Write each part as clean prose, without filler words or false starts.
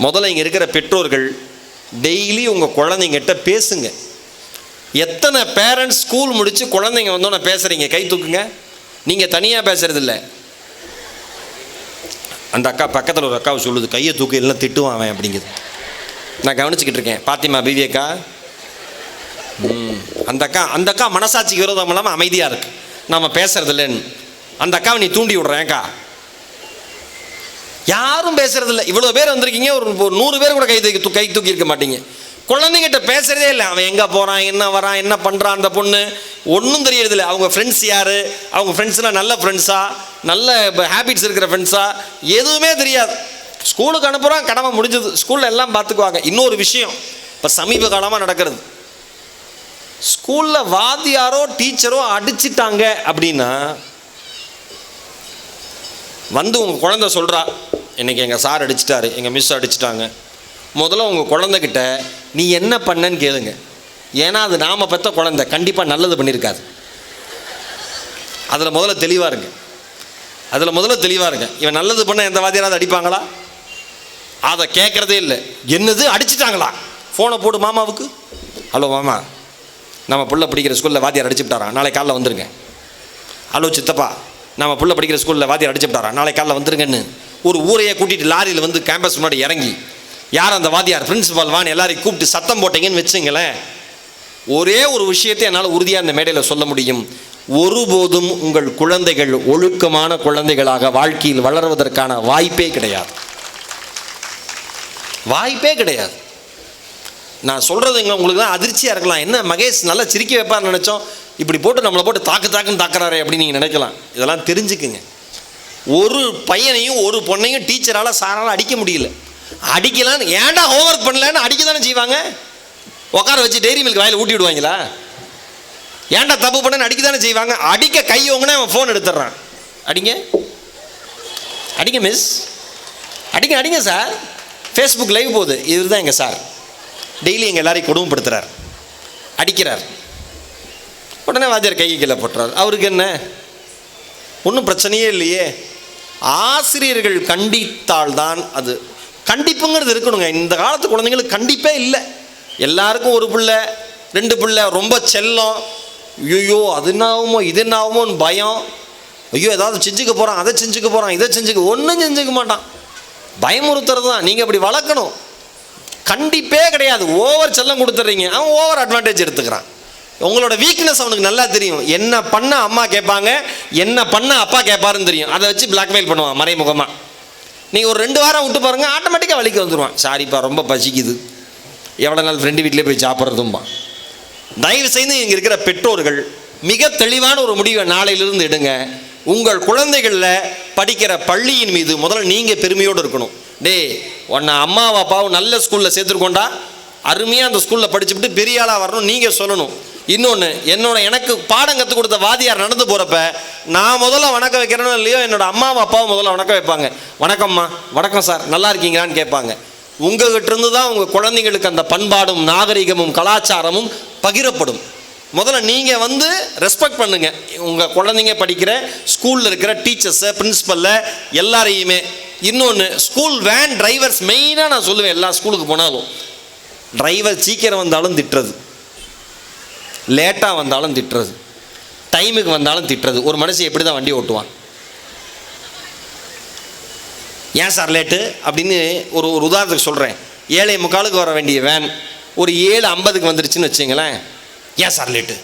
முதல்ல இங்கே இருக்கிற பெற்றோர்கள் டெய்லி உங்கள் குழந்தைங்கிட்ட பேசுங்க. எத்தனை பேரண்ட்ஸ் ஸ்கூல் முடித்து குழந்தைங்க வந்தோன்னே பேசுகிறீங்க? கை தூக்குங்க. நீங்கள் தனியாக பேசுகிறதில்ல. அந்த அக்கா பக்கத்தில் ஒரு அக்காவை சொல்லுது, கையை தூக்கு எல்லாம் திட்டுவான் அவன் அப்படிங்குது. நான் கவனிச்சுக்கிட்டு இருக்கேன். பாத்திமா பிவி அக்கா, அந்த அக்கா மனசாட்சிக்கு விரோதம் இல்லாமல் அமைதியாக இருக்குது, நாம் பேசுறதில்லன்னு. அந்த அக்காவை நீ தூண்டி விட்றேன்க்கா. யாரும் பேசுறதில்ல. இவ்வளோ பேர் வந்திருக்கீங்க, ஒரு 100 பேர் கூட கை தூக்கி இருக்க மாட்டீங்க. குழந்தைங்கிட்ட பேசுறதே இல்லை. அவன் எங்கே போகிறான், என்ன வரான், என்ன பண்ணுறான், அந்த பொண்ணு ஒன்றும் தெரியறதில்லை. அவங்க ஃப்ரெண்ட்ஸ் யார், அவங்க ஃப்ரெண்ட்ஸ்லாம் நல்ல ஃப்ரெண்ட்ஸா, நல்ல ஹேபிட்ஸ் இருக்கிற ஃப்ரெண்ட்ஸா, எதுவுமே தெரியாது. ஸ்கூலுக்கு அனுப்புகிறோம், கடமை முடிஞ்சது, ஸ்கூலில் எல்லாம் பார்த்துக்குவாங்க. இன்னொரு விஷயம் இப்போ சமீப காலமாக நடக்கிறது, ஸ்கூலில் வாத்தியாரோ டீச்சரோ அடிச்சிட்டாங்க அப்படின்னா வந்து உங்கள் குழந்தை சொல்கிறா, இன்றைக்கி எங்கள் சார் அடிச்சிட்டாரு, எங்கள் மிஸ் அடிச்சிட்டாங்க. முதல்ல உங்கள் குழந்தைகிட்ட நீ என்ன பண்ணன்னு கேளுங்க. ஏன்னா அது நாம் பெற்ற குழந்தை, கண்டிப்பாக நல்லது பண்ணியிருக்காது. அதில் முதல்ல தெளிவாக இருங்க. இவன் நல்லது பண்ண எந்த வாத்தியாராவது அடிப்பாங்களா? அதை கேட்குறதே இல்லை. என்னது அடிச்சிட்டாங்களா? ஃபோனை போடு மாமாவுக்கு. ஹலோ மாமா, நம்ம புள்ள படிக்கிற ஸ்கூலில் வாத்தியார் அடிச்சுட்டாரான், நாளை காலைல வந்துருங்க. ஹலோ சித்தப்பா, நம்ம புள்ள படிக்கிற ஸ்கூலில் வாத்தியார் அடிச்சுட்டாரான், நாளை காலைல வந்துருங்கன்னு ஒரு ஊரையே கூட்டிகிட்டு லாரியில் வந்து கேம்பஸ் முன்னாடி இறங்கி, யார் அந்த வாத்தியார், பிரின்சிபால் வான்னு எல்லாரையும் கூப்பிட்டு சத்தம் போட்டீங்கன்னு வச்சுங்களேன், ஒரே ஒரு விஷயத்தை என்னால் உறுதியாக இந்த மேடையில் சொல்ல முடியும். ஒருபோதும் உங்கள் குழந்தைகள் ஒழுக்கமான குழந்தைகளாக வாழ்க்கையில் வளர்வதற்கான வாய்ப்பே கிடையாது. நான் சொல்கிறதுங்க உங்களுக்கு தான் அதிர்ச்சியாக இருக்கலாம். என்ன மகேஷ் நல்லா சிரிக்க வைப்பார்னு நினச்சோம், இப்படி போட்டு நம்மளை போட்டு தாக்குன்னு தாக்குறாரு அப்படின்னு நீங்கள் நினைக்கலாம். இதெல்லாம் தெரிஞ்சுக்குங்க. ஒரு பையனையும் ஒரு பொண்ணையும் டீச்சரால் சாரால் அடிக்க முடியல. அடிக்கலான்னு ஏன்டா ஹோம்ஒர்க் பண்ணலன்னு அடிக்க தானே செய்வாங்க. உட்கார வச்சு டெய்ரி மில்க் வாயில் ஊட்டி விடுவாங்களா? ஏன்டா தப்பு பண்ணு அடிக்க தானே செய்வாங்க. அடிக்க கையோங்கன்னா அவன் ஃபோன் எடுத்துடுறான். அடிங்க மிஸ், அடிங்க சார், ஃபேஸ்புக் லைவ் போகுது, இவர் தான் எங்கள் சார், டெய்லி எங்கள் எல்லாரையும் கொடுமைப்படுத்துறார், அடிக்கிறார். உடனே வாத்தியார் கையை கீழே போட்டுறார். அவருக்கு என்ன, ஒன்றும் பிரச்சனையே இல்லையே. ஆசிரியர்கள் கண்டித்தால்தான் அது கண்டிப்புங்கிறது இருக்கணுங்க. இந்த காலத்து குழந்தைங்களுக்கு கண்டிப்பே இல்லை. எல்லாருக்கும் ஒரு பிள்ளை 2 பிள்ளை, ரொம்ப செல்லம். ஐயோ அது என்ன ஆகுமோ இது என்ன ஆகுமோன்னு பயம். ஐயோ ஏதாவது செஞ்சுக்க போகிறான், அதை செஞ்சுக்க போகிறான், இதை செஞ்சுக்க, ஒன்றும் செஞ்சுக்க மாட்டான். பயமுறுத்துறது தான். நீங்கள் அப்படி வளர்க்கணும். கண்டிப்பே கிடையாது. ஓவர் செல்லம் கொடுத்துட்றீங்க, அவன் ஓவர் அட்வான்டேஜ் எடுத்துக்கிறான். உங்களோட வீக்னஸ் அவனுக்கு நல்லா தெரியும். என்ன பண்ண அம்மா கேட்பாங்க, என்ன பண்ண அப்பா கேட்பாருன்னு தெரியும். அதை வச்சு பிளாக்மெயில் பண்ணுவான் மறைமுகமாக. நீங்கள் ஒரு 2 வாரம் விட்டு பாருங்கள், ஆட்டோமேட்டிக்காக வலிக்கு வந்துடுவான். சாரிப்பா ரொம்ப பசிக்குது, எவ்வளோ நாள் ஃப்ரெண்டு வீட்டிலே போய் சாப்பிட்றதும்பா. தயவு செய்து இங்கே இருக்கிற பெற்றோர்கள் மிக தெளிவான ஒரு முடிவை நாளையிலிருந்து எடுங்க. உங்கள் குழந்தைகளில் படிக்கிற பள்ளியின் மீது முதல்ல நீங்கள் பெருமையோடு இருக்கணும். உன்னை அம்மாவும் அப்பாவும் நல்ல ஸ்கூலில் சேர்த்துருக்கோண்டா, அருமையாக அந்த ஸ்கூலில் படிச்சுட்டு பெரிய ஆளாக வரணும் நீங்கள் சொல்லணும். இன்னொன்று, எனக்கு பாடம் கற்றுக் கொடுத்த வாதியார் நடந்து போகிறப்ப நான் முதல்ல வணக்கம் வைக்கிறேனோ இல்லையோ, என்னோட அம்மாவும் அப்பாவும் முதல்ல வணக்கம் வைப்பாங்க. வணக்கம்மா, வணக்கம் சார், நல்லா இருக்கீங்களான்னு கேட்பாங்க. உங்கள்கிட்ட இருந்து தான் உங்கள் குழந்தைங்களுக்கு அந்த பண்பாடும் நாகரிகமும் கலாச்சாரமும் பகிரப்படும். முதல்ல நீங்கள் வந்து ரெஸ்பெக்ட் பண்ணுங்கள். உங்கள் குழந்தைங்க படிக்கிற ஸ்கூலில் இருக்கிற டீச்சர்ஸை, பிரின்ஸிபல்ல எல்லாரையுமே. இன்னொன்று, ஸ்கூல் வேன் டிரைவர்ஸ் மெயினாக நான் சொல்லுவேன். எல்லா ஸ்கூலுக்கு போனாலும் டிரைவர் சீக்கிரம் வந்தாலும் திட்டுறது, லேட்டாக வந்தாலும் திட்டுறது, டைமுக்கு வந்தாலும் திட்டுறது. ஒரு மனுஷன் எப்படி தான் வண்டி ஓட்டுவான்? ஏன் சார் லேட்டு அப்படின்னு ஒரு உதாரணத்துக்கு சொல்கிறேன். 7:45 வர வேண்டிய வேன் ஒரு 7:50 வந்துருச்சுன்னு வச்சுங்களேன். ஏன் சார் லேட்டு?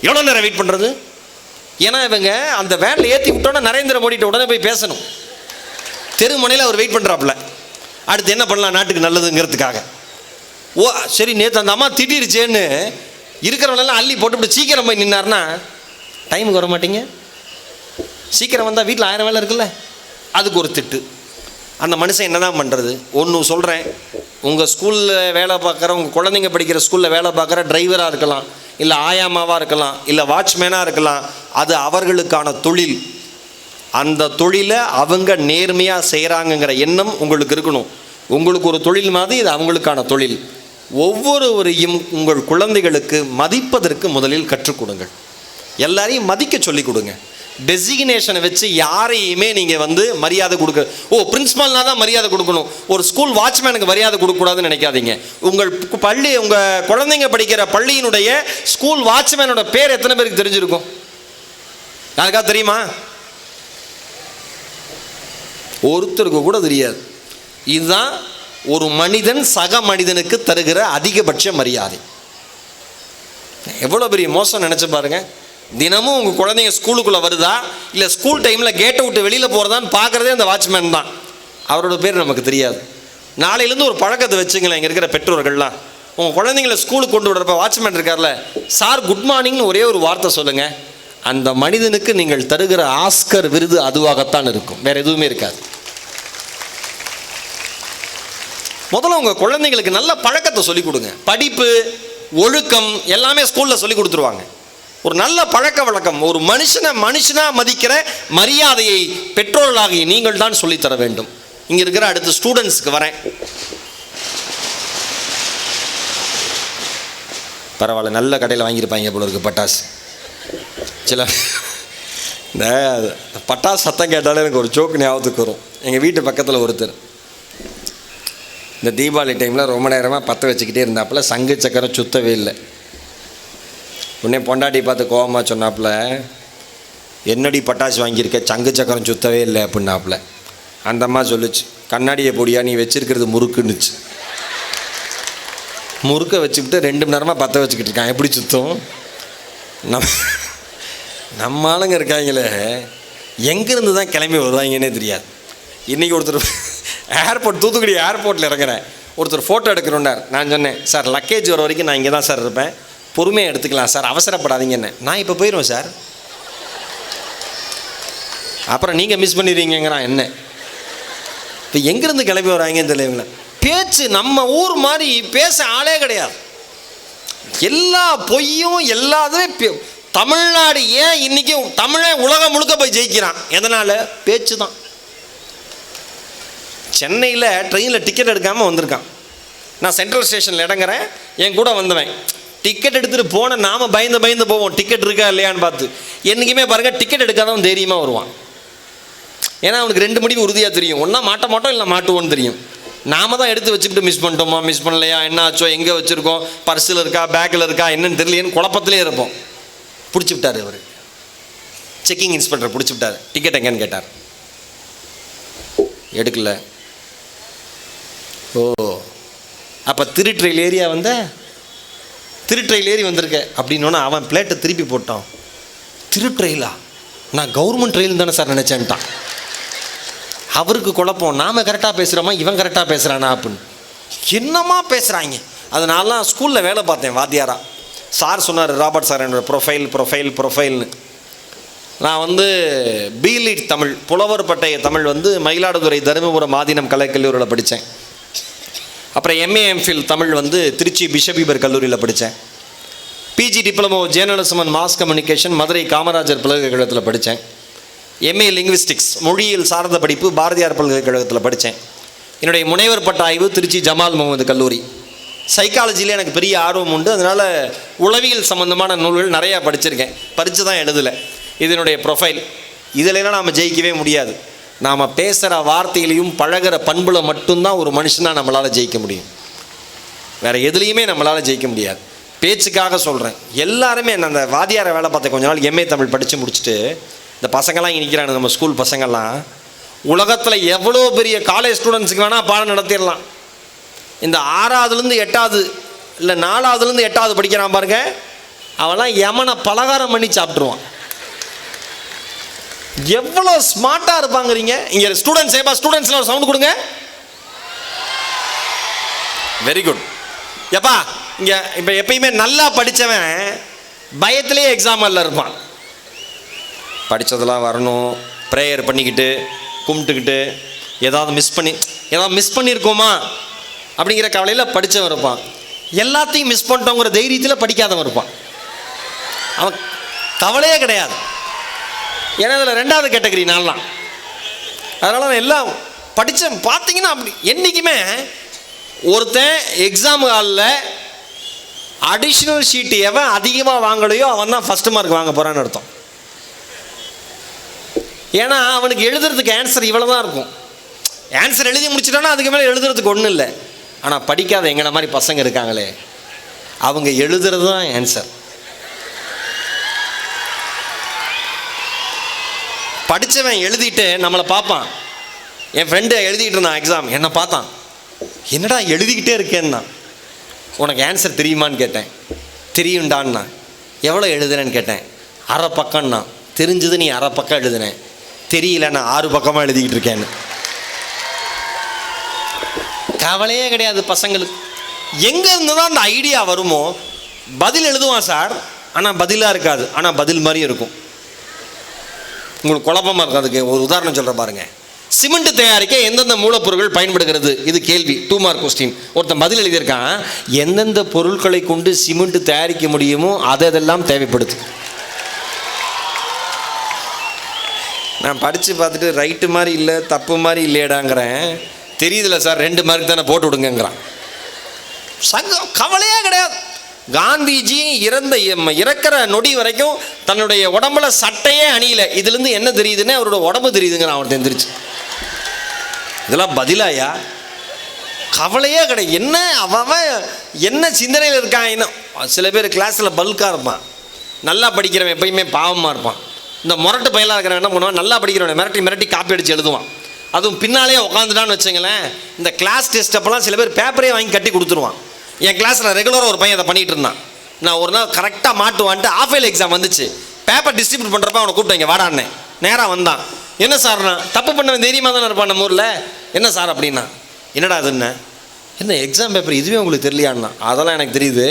எவ்வளோ நேரம் வெயிட் பண்ணுறது? ஏன்னா இவங்க அந்த வேனில் ஏற்றி விட்டோன்னா நரேந்திர மோடிட்ட உடனே போய் பேசணும். தெருமுனையில் அவர் வெயிட் பண்ணுறாப்புல, அடுத்து என்ன பண்ணலாம் நாட்டுக்கு நல்லதுங்கிறதுக்காக. ஓ சரி, நேற்று அந்த அம்மா திட்டிருச்சேன்னு இருக்கிறவனெல்லாம் அள்ளி போட்டு சீக்கிரம் போய் நின்னார்னா டைமுக்கு வர மாட்டீங்க. சீக்கிரம் வந்தால் வீட்டில் 1000 வேலை இருக்குல்ல, அதுக்கு ஒரு திட்டு. அந்த மனுஷன் என்ன தான் பண்ணுறது? ஒன்று சொல்கிறேன், உங்கள் ஸ்கூலில் வேலை பார்க்குற, உங்கள் குழந்தைங்க படிக்கிற ஸ்கூலில் வேலை பார்க்குற டிரைவராக இருக்கலாம், இல்லை ஆயாமாவாக இருக்கலாம், இல்லை வாட்ச்மேனாக இருக்கலாம். அது அவர்களுக்கான தொழில். அந்த தொழிலை அவங்க நேர்மையாக செய்கிறாங்கங்கிற எண்ணம் உங்களுக்கு இருக்கணும். உங்களுக்கு ஒரு தொழில் மாதிரி, இது அவங்களுக்கான தொழில். ஒவ்வொருவரையும் உங்கள் குழந்தைகளுக்கு மதிப்பதற்கு முதலில் கற்றுக் கொடுங்கள். எல்லாரையும் மதிக்க சொல்லிக் கொடுங்க. டெசிக்னேஷனை வச்சு யாரையுமே நீங்கள் வந்து மரியாதை கொடுக்க, பிரின்சிபால்னா தான் மரியாதை கொடுக்கணும், ஒரு ஸ்கூல் வாட்ச்மேனுக்கு மரியாதை கொடுக்கக்கூடாதுன்னு நினைக்காதீங்க. உங்கள் பள்ளி, உங்கள் குழந்தைங்க படிக்கிற பள்ளியினுடைய ஸ்கூல் வாட்ச்மேனோட பேர் எத்தனை பேருக்கு தெரிஞ்சிருக்கும்? யாருக்காவது தெரியுமா? ஒருத்தருக்கு கூட தெரியாது. இதுதான் ஒரு மனிதன் சக மனிதனுக்கு தருகிற அதிகபட்ச மரியாதை. எவ்வளோ பெரிய மோசம் நினச்சி பாருங்க. தினமும் உங்கள் குழந்தைங்க ஸ்கூலுக்குள்ளே வருதா இல்லை ஸ்கூல் டைமில் கேட்டை விட்டு வெளியில் போகிறதான்னு பார்க்குறதே அந்த வாட்ச்மேன் தான். அவரோட பேர் நமக்கு தெரியாது. நாளையிலேருந்து ஒரு பழக்கத்தை வச்சுங்களேன். இங்கே இருக்கிற பெற்றோர்கள்லாம் உங்கள் குழந்தைங்களை ஸ்கூலுக்கு கொண்டு விடுறப்ப வாட்ச்மேன் இருக்கார்ல, சார் குட் மார்னிங்னு ஒரே ஒரு வார்த்தை சொல்லுங்கள். அந்த மனிதனுக்கு நீங்கள் தருகிற ஆஸ்கர் விருது அதுவாகத்தான் இருக்கும், வேறு எதுவுமே இருக்காது. முதல்ல உங்கள் குழந்தைங்களுக்கு நல்ல பழக்கத்தை சொல்லிக் கொடுங்க. படிப்பு, ஒழுக்கம் எல்லாமே ஸ்கூலில் சொல்லி கொடுத்துருவாங்க. ஒரு நல்ல பழக்க வழக்கம், ஒரு மனுஷனா மதிக்கிற மரியாதையை பெற்றோர்களாகி நீங்கள் தான் சொல்லித்தர வேண்டும். இங்கே இருக்கிற அடுத்த ஸ்டூடெண்ட்ஸ்க்கு வரேன். பரவாயில்ல, நல்ல கடையில் வாங்கியிருப்பாங்க போல இருக்கு பட்டாசு. சில இந்த பட்டாசு சத்தம் கேட்டாலே எனக்கு ஒரு ஜோக்கு ஞாபகத்துக்கு வரும். எங்கள் வீட்டு பக்கத்தில் ஒருத்தர் இந்த தீபாவளி டைமில் ரொம்ப நேரமாக பற்ற வச்சுக்கிட்டே இருந்தாப்புல, சங்கு சக்கரம் சுத்தவே இல்லை. உடனே பொண்டாட்டி பார்த்து கோவமாக சொன்னாப்புல, என்னடி பட்டாசு வாங்கியிருக்க, சங்கு சக்கரம் சுத்தவே இல்லை அப்படின்னாப்புல. அந்த அம்மா சொல்லிச்சு, கண்ணாடியை பொடியா நீ வச்சிருக்கிறது முறுக்குன்னுச்சு. முறுக்கை வச்சுக்கிட்டு 2 மணி நேரமாக பற்ற வச்சுக்கிட்டு இருக்கான், எப்படி சுத்தம்? நம்ம ஆளுங்க இருக்காங்களே, எங்கேருந்து தான் கிளம்பி வருவாங்கன்னே தெரியாது. இன்றைக்கி ஒருத்தர் ஏர்போர்ட், தூத்துக்குடி ஏர்போர்ட்டில் இறங்குறேன், ஒருத்தர் ஃபோட்டோ எடுக்கிறோன்னார். நான் சொன்னேன், சார் லக்கேஜ் வர வரைக்கும் நான் இங்கே தான் சார் இருப்பேன், பொறுமையாக எடுத்துக்கலாம் சார், அவசரப்படாதீங்கன்னு. நான் இப்போ போயிடுவேன் சார், அப்புறம் நீங்கள் மிஸ் பண்ணிடுவீங்கிறான். என்ன இப்போ எங்கேருந்து கிளம்பி வராங்கன்னு தெரியல. பேச்சு நம்ம ஊர் மாதிரி பேச ஆளே கிடையாது. எல்லா பொய்யும் எல்லாத்துமே. தமிழ்நாடு ஏன் இன்னைக்கு தமிழை உலகம் முழுக்க போய் ஜெயிக்கிறான்? எதனால்? பேச்சு தான். சென்னையில் ட்ரெயினில் டிக்கெட் எடுக்காமல் வந்திருக்கான். நான் சென்ட்ரல் ஸ்டேஷனில் இறங்குறேன், என் கூட வந்தவன் டிக்கெட் எடுத்துகிட்டு போன, நாம் பயந்து போவோம் டிக்கெட் இருக்கா இல்லையான்னு பார்த்து. என்றைக்குமே பாருங்கள், டிக்கெட் எடுக்காதவன் தைரியமாக வருவான். ஏன்னா அவனுக்கு 2 முடிவு உறுதியாக தெரியும், ஒன்றா மாட்ட மாட்டோம் இல்லை மாட்டுவோன்னு தெரியும். நாம் தான் எடுத்து வச்சுக்கிட்டு மிஸ் பண்ணிட்டோமா, மிஸ் பண்ணலையா, என்ன ஆச்சோ, எங்கே வச்சுருக்கோம், பர்ஸில் இருக்கா, பேக்கில் இருக்கா, என்னன்னு தெரியலையேன்னு குழப்பத்திலே இருப்போம். பிடிச்சி விட்டார் அவர், செக்கிங் இன்ஸ்பெக்டர் பிடிச்சி விட்டார். டிக்கெட் எங்கன்னு கேட்டார், எடுக்கல. ஓ, அப்போ திருட்ரெயில் ஏரியா வந்த, திருட்ரெயில் ஏறி வந்திருக்க அப்படின்னோன்னா அவன் பிளேட்டை திருப்பி போட்டான். திருட்ரெயிலா? நான் கவர்மெண்ட் ரயில் தானே சார் நினச்சேன்ட்டான். அவருக்கு குழப்பம், நாம் கரெக்டாக பேசுகிறோமா இவன் கரெக்டாக பேசுகிறானா அப்படின்னு. என்னமா பேசுகிறாங்க. அதனால நான் ஸ்கூலில் வேலை பார்த்தேன் வாத்தியாரா. சார் சொன்னார், ராபர்ட் சார், என்னோட ப்ரொஃபைல்னு. நான் பிலிட் தமிழ், புலவர் பட்டய தமிழ் மயிலாடுதுறை தருமபுரம் ஆதீனம் கலைக்கல்லூரியில் படித்தேன். அப்புறம் MA MPhil Tamil Trichy Bishop Heber கல்லூரியில் படித்தேன். PG diploma journalism and mass communication Madurai Kamarajar பல்கலைக்கழகத்தில் படித்தேன். எம்ஏ லிங்குவிஸ்டிக்ஸ் மொழியியல் சார்ந்த படிப்பு பாரதியார் பல்கலைக்கழகத்தில் படித்தேன். என்னுடைய முனைவர் பட்ட ஆய்வு திருச்சி ஜமால் முகமது கல்லூரி. சைக்காலஜியில் எனக்கு பெரிய ஆர்வம் உண்டு, அதனால் உளவியல் சம்மந்தமான நூல்கள் நிறையா படிச்சிருக்கேன். படித்து தான் எழுதலை. இதனுடைய ப்ரொஃபைல். இதிலெல்லாம் நாம் ஜெயிக்கவே முடியாது. நாம் பேசுகிற வார்த்தையிலையும் பழகிற பண்பில் மட்டும்தான் ஒரு மனுஷனாக நம்மளால் ஜெயிக்க முடியும். வேறு எதுலேயுமே நம்மளால் ஜெயிக்க முடியாது. பேச்சுக்காக சொல்கிறேன். எல்லாருமே நான் அந்த வாத்தியாரை வேலை பார்த்தேன் கொஞ்ச நாள். எம்ஏ தமிழ் படித்து முடிச்சுட்டு இந்த பசங்கள்லாம் இங்கே நிற்கிறாங்க, நம்ம ஸ்கூல் பசங்கள்லாம். உலகத்தில் எவ்வளோ பெரிய காலேஜ் ஸ்டூடெண்ட்ஸுக்கு வேணால் பாடம் நடத்திடலாம். இந்த 6ஆவதுலேருந்து 8ஆவது இல்லை 4ஆவதுலேருந்து 8ஆவது படிக்கிறான் பாருங்க, அவன்லாம் யமனை பலகாரம் பண்ணி சாப்பிட்ருவான். எவ்வளோ ஸ்மார்ட்டாக இருப்பாங்கிறீங்க. இங்கே ஸ்டூடெண்ட்ஸ் ஏப்பா, ஸ்டூடெண்ட்ஸ்லாம் ஒரு சவுண்ட் கொடுங்க. Very good. எப்பா இங்கே இப்போ எப்பயுமே நல்லா படித்தவன் பயத்திலே எக்ஸாம் ஹாலில் இருப்பான். படித்ததெல்லாம் வரணும், ப்ரேயர் பண்ணிக்கிட்டு கும்பிட்டுக்கிட்டு ஏதாவது மிஸ் பண்ணியிருக்கோமா அப்படிங்கிற கவலையில் படித்தவன் இருப்பான். எல்லாத்தையும் மிஸ் பண்ணிட்டோங்கிற தைரியத்தில் படிக்காதவன் இருப்பான். அவன் கவலையே கிடையாது. ஏன்னா அதில் 2வது கேட்டகரி நான்லாம். அதனால் நான் எல்லாம் படித்தேன். பார்த்தீங்கன்னா அப்படி என்றைக்குமே ஒருத்தன் எக்ஸாம் ஹாலில் அடிஷ்னல் ஷீட்டு எவன் அதிகமாக வாங்கலையோ அவன் தான் ஃபஸ்ட்டு மார்க் வாங்க போகிறான்னு அர்த்தம். ஏன்னா அவனுக்கு எழுதுறதுக்கு ஆன்சர் இவ்வளோ தான் இருக்கும். ஆன்சர் எழுதி முடிச்சிட்டானா அதுக்கு மேலே எழுதுறதுக்கு ஒன்றும் இல்லை. ஆனால் படிக்காத எங்களை மாதிரி பசங்க இருக்காங்களே, அவங்க எழுதுறது தான் ஆன்சர். படித்தவன் எழுதிட்டு நம்மளை பார்ப்பான். என் ஃப்ரெண்டு எழுதிக்கிட்டு இருந்தான் எக்ஸாம், என்னை பார்த்தான், என்னடா எழுதிக்கிட்டே இருக்கேன்னா. உனக்கு ஆன்சர் தெரியுமான்னு கேட்டேன். தெரியுண்டான்னா. எவ்வளோ எழுதுனேன்னு கேட்டேன். அரை பக்கம்னா. தெரிஞ்சது நீ அரை பக்கம் எழுதுனேன், தெரியல நான் 6 பக்கமாக எழுதிக்கிட்டு இருக்கேன்னு. கவலையே கிடையாது பசங்களுக்கு. எங்கே இருந்து தான் அந்த ஐடியா வருமோ. பதில் எழுதுவான் சார், ஆனால் பதிலாக இருக்காது, ஆனால் பதில் மாதிரி இருக்கும். உங்களுக்கு குழப்பமாக இருக்கும். அதுக்கு ஒரு உதாரணம் சொல்கிற பாருங்க. சிமெண்ட் தயாரிக்க எந்தெந்த மூலப்பொருட்கள் பயன்படுகிறது? இது கேள்வி, 2 மார்க் கொஸ்டின். ஒருத்தன் பதில் எழுதியிருக்கான், எந்தெந்த பொருட்களை கொண்டு சிமெண்ட் தயாரிக்க முடியுமோ அதெல்லாம் தேவைப்படுது. நான் படித்து பார்த்துட்டு ரைட்டு மாதிரி இல்லை தப்பு மாதிரி இல்லையடாங்கிறேன். தெரியுதுல சார், 2 மார்க் தானே போட்டு விடுங்கிறான். சங்கம் கவலையே கிடையாது. காந்திஜி இறக்கிற நொடி வரைக்கும் தன்னுடைய உடம்புல சட்டையே அணியல. இதுலேருந்து என்ன தெரியுதுன்னு அவரோட உடம்பு தெரியுதுங்கிறான். அவன் தெரிஞ்சிருச்சு. இதெல்லாம் பதிலாயா? கவலையே கிடையாது. என்ன அவன் என்ன சிந்தனையில் இருக்கான். இன்னும் சில பேர் கிளாஸில் பல்காக இருப்பான், நல்லா படிக்கிறவன் எப்பயுமே பாவமாக இருப்பான். இந்த முரட்டு பயிலாக இருக்கிறவன் என்ன பண்ணுவான், நல்லா படிக்கிறவன் மிரட்டி மிரட்டி காப்பி அடித்து எழுதுவான். அதுவும் பின்னாலே உட்காந்துட்டான்னு வச்சுங்களேன். இந்த கிளாஸ் டெஸ்ட் அப்போலாம் சில பேர் பேப்பரே வாங்கி கட்டி கொடுத்துருவான். என் கிளாஸில் ரெகுலராக ஒரு பையன் அதை பண்ணிகிட்டு இருந்தான். நான் ஒரு நாள் கரெக்டாக மாட்டுவான்ட்டு ஆஃப் இயர்லி எக்ஸாம் வந்துச்சு. பேப்பர் டிஸ்ட்ரிபியூட் பண்ணுறப்ப அவனை கூப்பிட்டு இங்கே வாடான்னு. நேராக வந்தான். என்ன சார்ண்ணா, தப்பு பண்ணவன் தைரியமாக தானே இருப்பான் நம்ம ஊரில். என்ன சார் அப்படின்னா, என்னடா அதுன்னு. என்ன எக்ஸாம் பேப்பர் இதுவே உங்களுக்கு தெரியலையான்னா. அதெல்லாம் எனக்கு தெரியுது.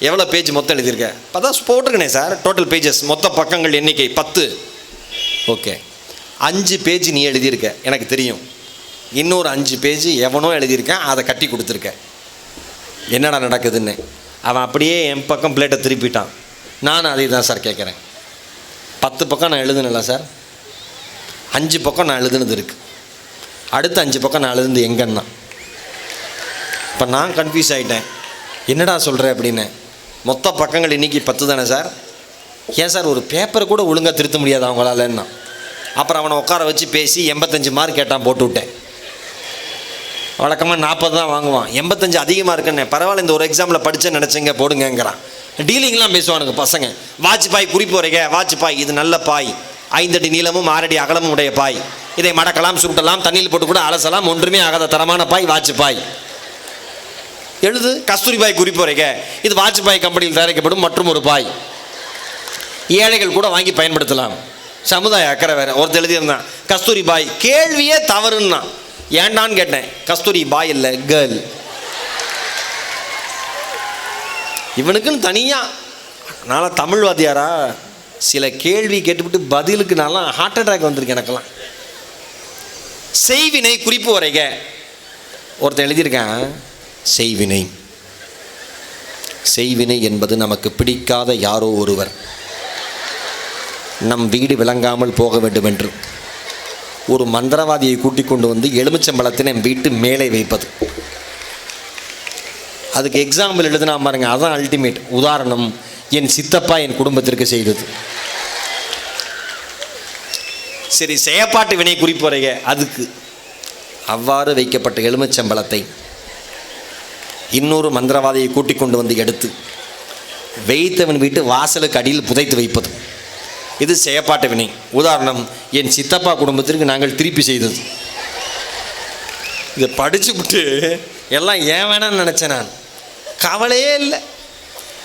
எவ்வளோ பேஜ் மொத்தம் எழுதியிருக்கேன்? பார்த்தா போட்டிருக்கனே சார், டோட்டல் பேஜஸ் மொத்த பக்கங்கள் எண்ணிக்கை 10. ஓகே, 5 பேஜ் நீ எழுதியிருக்க எனக்கு தெரியும். இன்னொரு 5 பேஜ் எவனோ எழுதியிருக்கேன், அதை கட்டி கொடுத்துருக்கேன். என்னடா நடக்குதுன்னு. அவன் அப்படியே என் பக்கம் பிளேட்டை திருப்பிட்டான். நானும் அதே தான் சார் கேட்குறேன். 10 பக்கம் நான் எழுதுனல சார், 5 பக்கம் நான் எழுதுனது இருக்குது, அடுத்த 5 பக்கம் நான் எழுதுனது எங்கன்னா. இப்போ நான் கன்ஃபியூஸ் ஆகிட்டேன். என்னடா சொல்கிறேன் அப்படின்னு. மொத்த பக்கங்கள் இன்றைக்கி 10 தானே சார். ஏன் சார் ஒரு பேப்பரை கூட ஒழுங்காக திருத்த முடியாது அவங்களாலன்னா. அப்புறம் அவனை உட்கார வச்சு பேசி 85 மார்க் கேட்டான், போட்டு விட்டேன். வழக்கமாக 40 தான் வாங்குவான், 85 அதிகமாக இருக்குன்னு. பரவாயில்ல, இந்த ஒரு எக்ஸாமில் படித்தேன் நினச்சேங்க போடுங்கிறான். டீலிங்லாம் பேசுவானுங்க பசங்க. வாட்ச்பாய் குறிப்பு வரைக, வாட்ச்பாய் இது நல்ல பாய், 5 அடி நீளமும் 6 அடி அகலமும் உடைய பாய், இதை மடக்கலாம் சுருட்டலாம் தண்ணியில் போட்டு கூட அலசலாம், ஒன்றுமே ஆகாத தரமான பாய் வாட்ச்பாய். எழுது. கஸ்தூரிபாய் குறிப்பு வரைக, இது வாட்ச்பாய் கம்பெனியில் தயாரிக்கப்படும் மற்றும் ஒரு பாய், ஏழைகள் கூட வாங்கி பயன்படுத்தலாம், சமுதாய அக்கறை வேற. ஒருத்தர் எழுதியிருந்தான் கஸ்தூரி பாய். கேள்வியே தவறுன்னா. ஏண்டான்னு கேட்டேன். கஸ்தூரி பாய் இல்லை, கேர்ள். இவனுக்குன்னு தனியாக. நான் தமிழ் வாத்தியாரா, சில கேள்வி கேட்டுவிட்டு பதிலுக்கு நான்லாம் ஹார்ட் அட்டாக் வந்திருக்கு எனக்கெல்லாம். செய்வினை குறிப்பு வரைக. ஒருத்தன் எழுதியிருக்கேன் செய்வினை. செய்வினை என்பது நமக்கு பிடிக்காத யாரோ ஒருவர் நம் வீடு விளங்காமல் போக வேண்டும் என்று ஒரு மந்திரவாதியை கூட்டிக் கொண்டு வந்து எலுமிச்சம்பழத்தை என் வீட்டு மேலே வைப்பது. அதுக்கு எக்ஸாம்பிள் எழுதுனா பாருங்க, அதான் அல்டிமேட். உதாரணம், என் சித்தப்பா என் குடும்பத்திற்கு செய்தது. சரி, செயற்பாட்டு வினை குறிப்பு வரைக. அதுக்கு அவ்வாறு வைக்கப்பட்ட எலுமிச்சம்பழத்தை இன்னொரு மந்திரவாதியை கூட்டிக் கொண்டு வந்து எடுத்து வைத்தவன் வீட்டு வாசலுக்கு அடியில் புதைத்து வைப்பது. இது செயற்பாட்டு வினை. உதாரணம், என் சித்தப்பா குடும்பத்திற்கு நாங்கள் திருப்பி செய்தது. இதை படிச்சுவிட்டு எல்லாம் ஏன் வேணான்னு நினச்சேன் நான். கவலையே இல்லை.